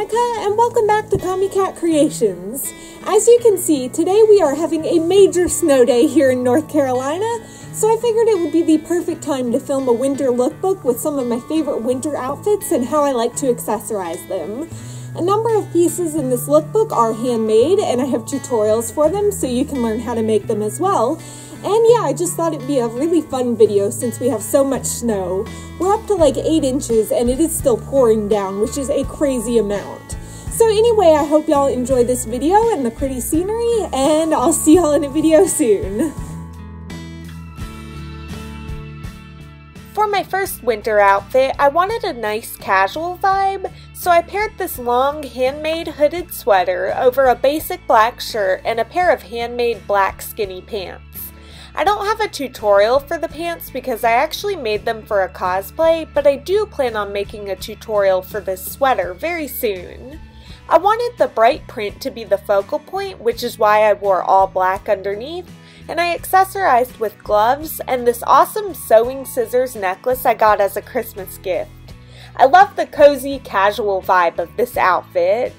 Monica, and welcome back to Commie Cat Creations. As you can see, today we are having a major snow day here in North Carolina, so I figured it would be the perfect time to film a winter lookbook with some of my favorite winter outfits and how I like to accessorize them. A number of pieces in this lookbook are handmade, and I have tutorials for them so you can learn how to make them as well. And yeah, I just thought it'd be a really fun video since we have so much snow. We're up to like 8 inches and it is still pouring down, which is a crazy amount. So anyway, I hope y'all enjoy this video and the pretty scenery, and I'll see y'all in a video soon. For my first winter outfit, I wanted a nice casual vibe, so I paired this long handmade hooded sweater over a basic black shirt and a pair of handmade black skinny pants. I don't have a tutorial for the pants because I actually made them for a cosplay, but I do plan on making a tutorial for this sweater very soon. I wanted the bright print to be the focal point, which is why I wore all black underneath, and I accessorized with gloves and this awesome sewing scissors necklace I got as a Christmas gift. I love the cozy, casual vibe of this outfit.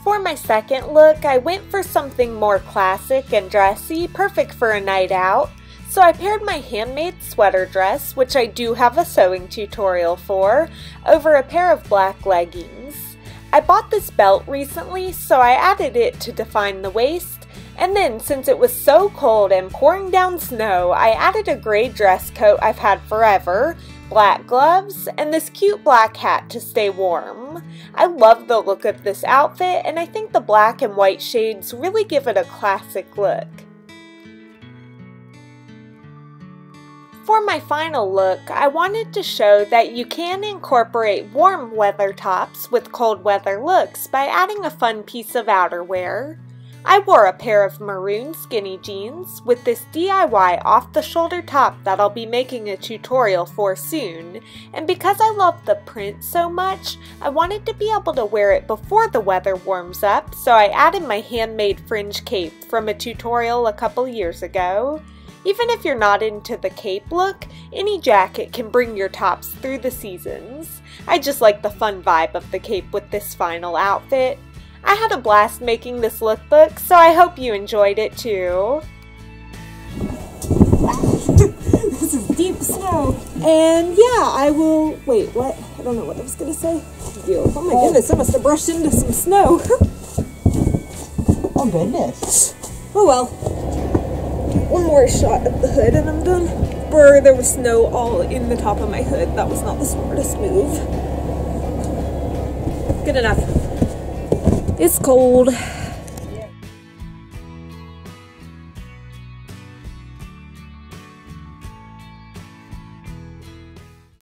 For my second look, I went for something more classic and dressy, perfect for a night out. So I paired my handmade sweater dress, which I do have a sewing tutorial for, over a pair of black leggings. I bought this belt recently, so I added it to define the waist, and then since it was so cold and pouring down snow, I added a gray dress coat I've had forever, black gloves, and this cute black hat to stay warm. I love the look of this outfit, and I think the black and white shades really give it a classic look. For my final look, I wanted to show that you can incorporate warm weather tops with cold weather looks by adding a fun piece of outerwear. I wore a pair of maroon skinny jeans with this DIY off-the-shoulder top that I'll be making a tutorial for soon, and because I love the print so much, I wanted to be able to wear it before the weather warms up, so I added my handmade fringe cape from a tutorial a couple years ago. Even if you're not into the cape look, any jacket can bring your tops through the seasons. I just like the fun vibe of the cape with this final outfit. I had a blast making this lookbook, so I hope you enjoyed it too. This is deep snow. And yeah, I will... Wait, what? I don't know what I was going to say. Oh my goodness, I must have brushed into some snow. Oh goodness. Oh well. One more shot of the hood and I'm done. Brr, there was snow all in the top of my hood. That was not the smartest move. Good enough. It's cold.